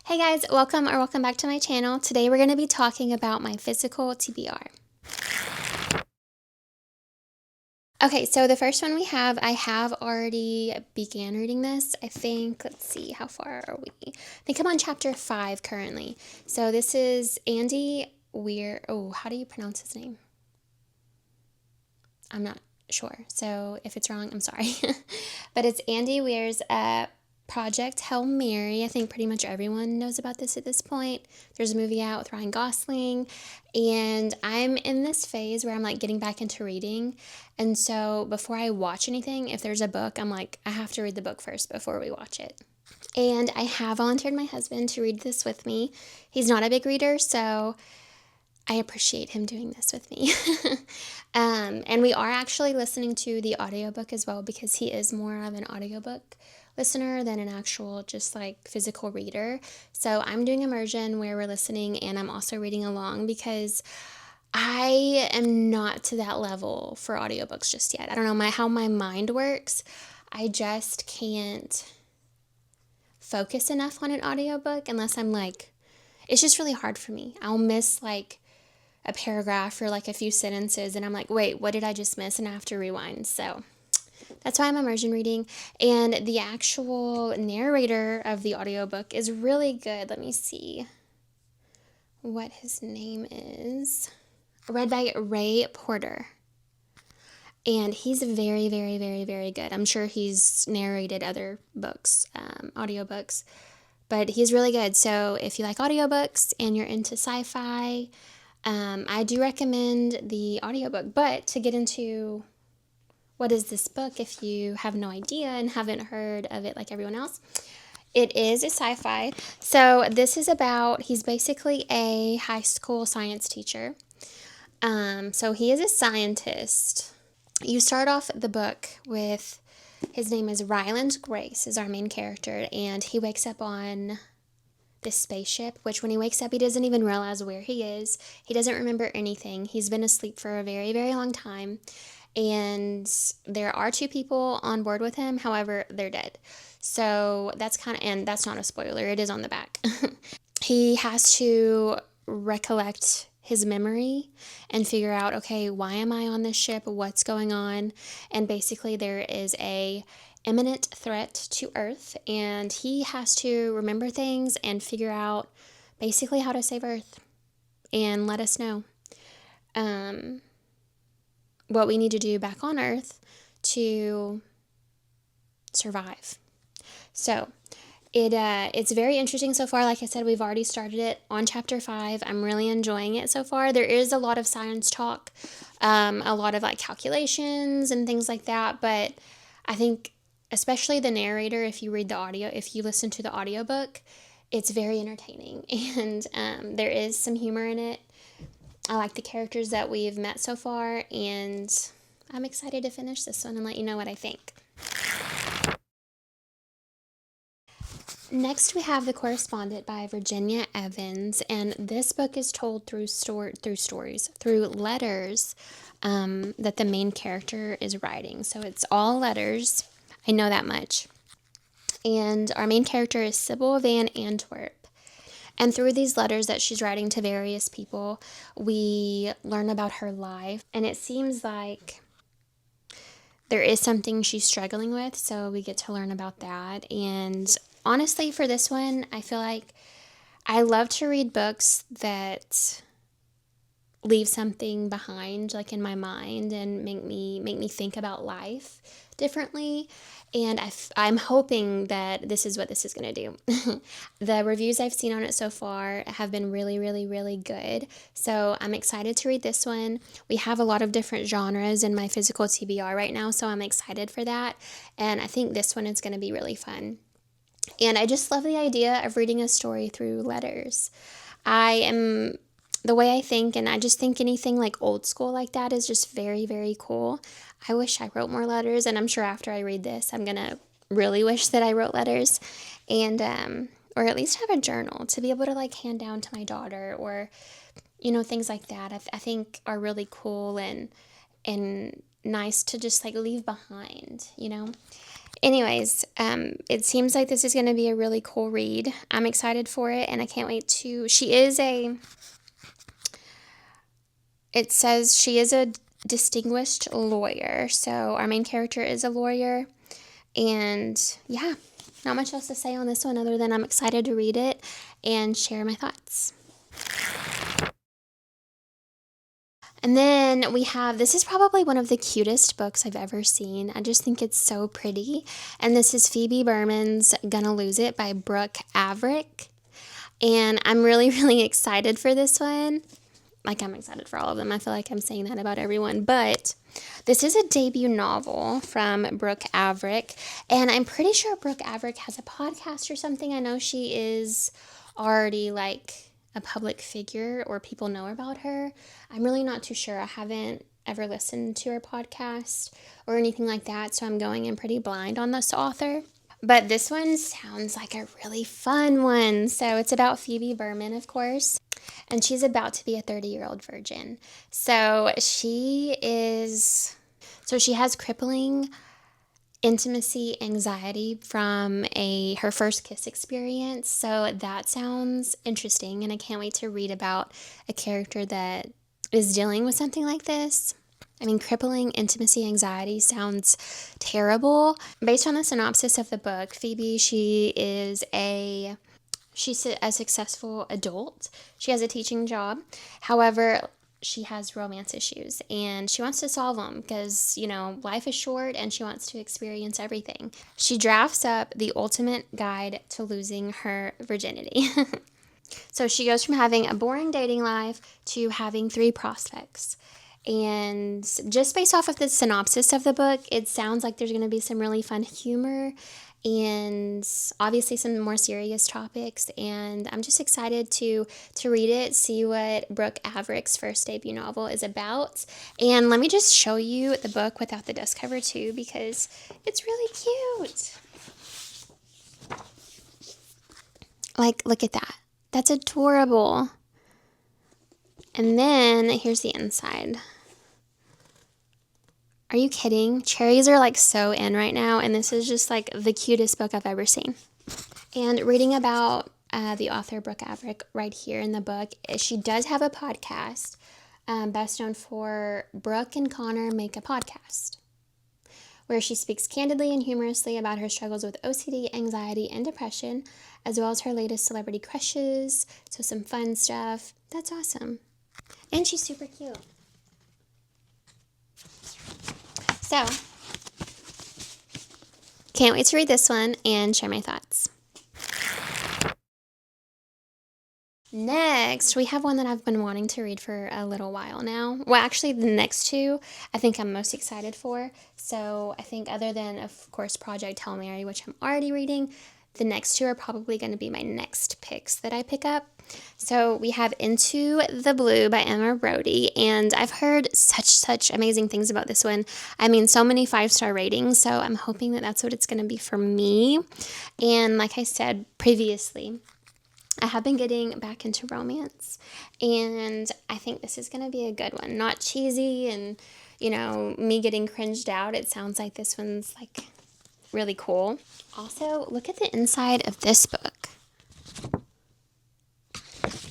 Hey guys, welcome back to my channel. Today we're going to be talking about my physical TBR. Okay, so the first one I have already began reading this. I think, let's see, how far are we? I think I'm on chapter 5 currently. So this is Andy Weir. Oh, how do you pronounce his name? I'm not sure. So if it's wrong, I'm sorry. But it's Andy Weir's Project Hail Mary. I think pretty much everyone knows about this at this point. There's a movie out with Ryan Gosling, and I'm in this phase where I'm like getting back into reading. And so before I watch anything, if there's a book, I'm like, I have to read the book first before we watch it. And I have volunteered my husband to read this with me. He's not a big reader, so I appreciate him doing this with me. And we are actually listening to the audiobook as well because he is more of an audiobook listener than an actual just like physical reader. So I'm doing immersion where we're listening and I'm also reading along because I am not to that level for audiobooks just yet. I don't know how my mind works. I just can't focus enough on an audiobook unless I'm like, it's just really hard for me. I'll miss like a paragraph or like a few sentences and I'm like, wait, what did I just miss? And I have to rewind. So that's why I'm immersion reading. And the actual narrator of the audiobook is really good. Let me see what his name is. Read by Ray Porter. And he's very, very, very, very good. I'm sure he's narrated other books, audiobooks, but he's really good. So if you like audiobooks and you're into sci-fi, I do recommend the audiobook. But to get into what is this book, if you have no idea and haven't heard of it like everyone else, it is a sci-fi. So this is about, he's basically a high school science teacher. So he is a scientist. You start off the book with, his name is Ryland Grace, is our main character, and he wakes up on this spaceship, which when he wakes up, he doesn't even realize where he is. He doesn't remember anything. He's been asleep for a very, very long time. And there are two people on board with him. However, they're dead. So that's and that's not a spoiler. It is on the back. He has to recollect his memory and figure out, okay, why am I on this ship? What's going on? And basically there is a imminent threat to Earth, and he has to remember things and figure out basically how to save Earth and let us know what we need to do back on Earth to survive. So it's very interesting so far. Like I said, we've already started it on chapter 5. I'm really enjoying it so far. There is a lot of science talk, a lot of like calculations and things like that, but I think especially the narrator, if you read the audio, if you listen to the audiobook, it's very entertaining and there is some humor in it. I like the characters that we've met so far, and I'm excited to finish this one and let you know what I think. Next, we have The Correspondent by Virginia Evans, and this book is told through letters that the main character is writing. So it's all letters. I know that much. And our main character is Sybil Van Antwerp. And through these letters that she's writing to various people, we learn about her life. And it seems like there is something she's struggling with, so we get to learn about that. And honestly, for this one, I feel like I love to read books that leave something behind, like in my mind, and make me think about life differently. And I'm hoping that this is what this is going to do. The reviews I've seen on it so far have been really, really, really good. So I'm excited to read this one. We have a lot of different genres in my physical TBR right now, so I'm excited for that. And I think this one is going to be really fun. And I just love the idea of reading a story through letters. The way I think, and I just think anything like old school like that is just very, very cool. I wish I wrote more letters, and I'm sure after I read this, I'm going to really wish that I wrote letters, and or at least have a journal to be able to like hand down to my daughter, or things like that. I think are really cool and nice to just like leave behind. Anyways, it seems like this is going to be a really cool read. I'm excited for it, and I can't wait to. It says she is a distinguished lawyer. So our main character is a lawyer. And yeah, not much else to say on this one other than I'm excited to read it and share my thoughts. And then we have, this is probably one of the cutest books I've ever seen. I just think it's so pretty. And this is Phoebe Berman's Gonna Lose It by Brooke Averick. And I'm really, really excited for this one. Like, I'm excited for all of them. I feel like I'm saying that about everyone. But this is a debut novel from Brooke Averick. And I'm pretty sure Brooke Averick has a podcast or something. I know she is already like a public figure or people know about her. I'm really not too sure. I haven't ever listened to her podcast or anything like that. So I'm going in pretty blind on this author. But this one sounds like a really fun one. So it's about Phoebe Berman, of course. And she's about to be a 30-year-old virgin. So she has crippling intimacy anxiety from her first kiss experience. So that sounds interesting, and I can't wait to read about a character that is dealing with something like this. I mean, crippling intimacy anxiety sounds terrible. Based on the synopsis of the book, Phoebe, she's a successful adult. She has a teaching job. However, she has romance issues and she wants to solve them because, life is short and she wants to experience everything. She drafts up the ultimate guide to losing her virginity. So she goes from having a boring dating life to having 3 prospects. And just based off of the synopsis of the book, it sounds like there's going to be some really fun humor and obviously some more serious topics. And I'm just excited to read it, see what Brooke Averick's first debut novel is about. And let me just show you the book without the dust cover too, because it's really cute. Like, look at that. That's adorable. And then here's the inside. Are you kidding? Cherries are like so in right now, and this is just like the cutest book I've ever seen. And reading about the author Brooke Averick right here in the book, she does have a podcast, best known for Brooke and Connor Make a Podcast, where she speaks candidly and humorously about her struggles with OCD, anxiety, and depression, as well as her latest celebrity crushes, so some fun stuff. That's awesome. And she's super cute. So, can't wait to read this one and share my thoughts. Next, we have one that I've been wanting to read for a little while now. Well, actually, the next 2 I think I'm most excited for. So I think other than, of course, Project Hail Mary, which I'm already reading, the next 2 are probably going to be my next picks that I pick up. So we have Into the Blue by Emma Brody, and I've heard such amazing things about this one. I mean, so many 5-star ratings, so I'm hoping that that's what it's going to be for me. And like I said previously, I have been getting back into romance, and I think this is going to be a good one. Not cheesy and, me getting cringed out. It sounds like this one's like really cool. Also, look at the inside of this book.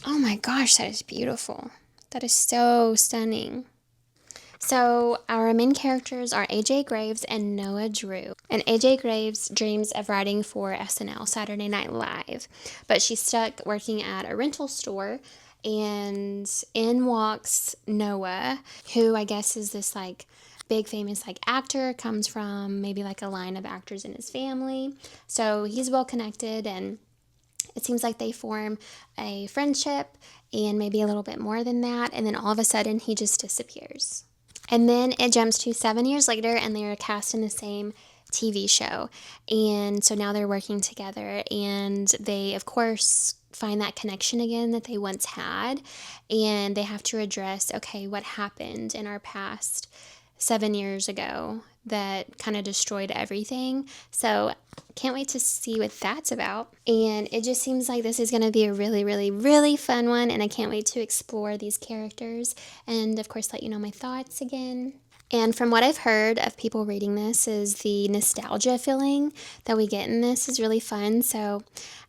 Oh my gosh, that is beautiful. That is so stunning. So our main characters are AJ Graves and Noah Drew. And AJ Graves dreams of writing for SNL, Saturday Night Live. But she's stuck working at a rental store, and in walks Noah, who I guess is this like big famous like actor, comes from maybe like a line of actors in his family. So he's well connected, and it seems like they form a friendship and maybe a little bit more than that. And then all of a sudden he just disappears. And then it jumps to 7 years later, and they are cast in the same TV show. And so now they're working together, and they, of course, find that connection again that they once had. And they have to address, okay, what happened in our past 7 years ago that kind of destroyed everything. So can't wait to see what that's about. And it just seems like this is going to be a really, really, really fun one. And I can't wait to explore these characters and, of course, let you know my thoughts again. And from what I've heard of people reading this is the nostalgia feeling that we get in this is really fun. So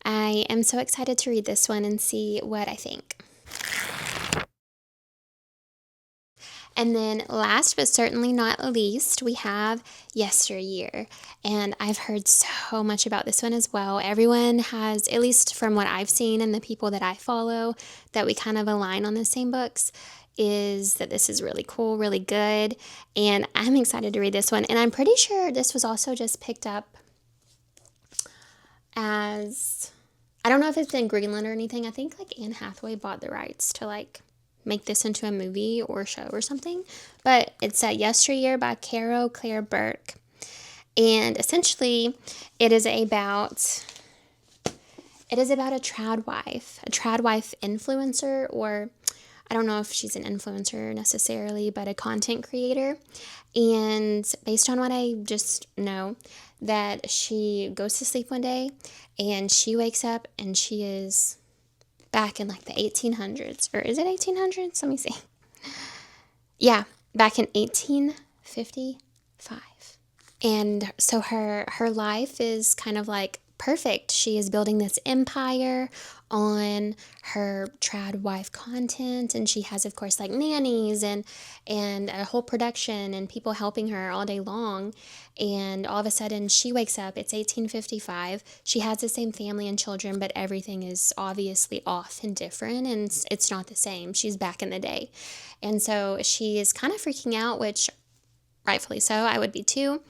I am so excited to read this one and see what I think. And then last but certainly not least, we have Yesteryear. And I've heard so much about this one as well. Everyone has, at least from what I've seen and the people that I follow, that we kind of align on the same books, is that this is really cool, really good. And I'm excited to read this one. And I'm pretty sure this was also just picked up as, I don't know if it's in Greenland or anything. I think like Anne Hathaway bought the rights to like make this into a movie or show or something. But it's Yesteryear by Caro Claire Burke. And essentially it is about a trad wife influencer, or I don't know if she's an influencer necessarily, but a content creator. And based on what I just know, that she goes to sleep one day and she wakes up and she is back in like the 1800s, or is it 1800s? Let me see. Yeah, back in 1855. And so her life is kind of like perfect. She is building this empire on her trad wife content, and she has of course like nannies and a whole production and people helping her all day long. And all of a sudden she wakes up, it's 1855. She has the same family and children, but everything is obviously off and different, and it's not the same. She's back in the day. And so she is kind of freaking out, which rightfully so, I would be too.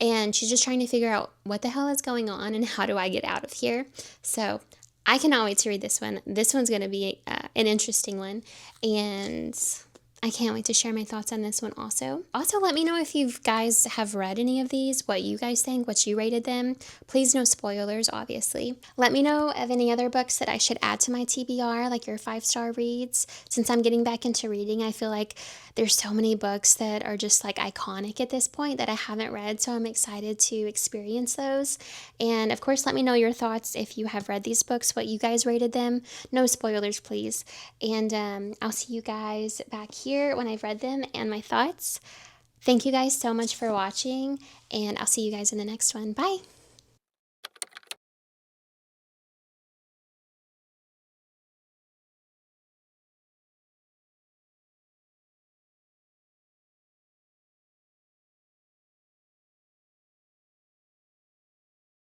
And she's just trying to figure out what the hell is going on and how do I get out of here. So I cannot wait to read this one. This one's going to be an interesting one. And I can't wait to share my thoughts on this one also. Also, let me know if you guys have read any of these, what you guys think, what you rated them. Please no spoilers, obviously. Let me know of any other books that I should add to my TBR, like your 5-star reads. Since I'm getting back into reading, I feel like there's so many books that are just like iconic at this point that I haven't read, so I'm excited to experience those. And of course, let me know your thoughts if you have read these books, what you guys rated them. No spoilers, please. And I'll see you guys back here when I've read them and my thoughts. Thank you guys so much for watching, and I'll see you guys in the next one. Bye!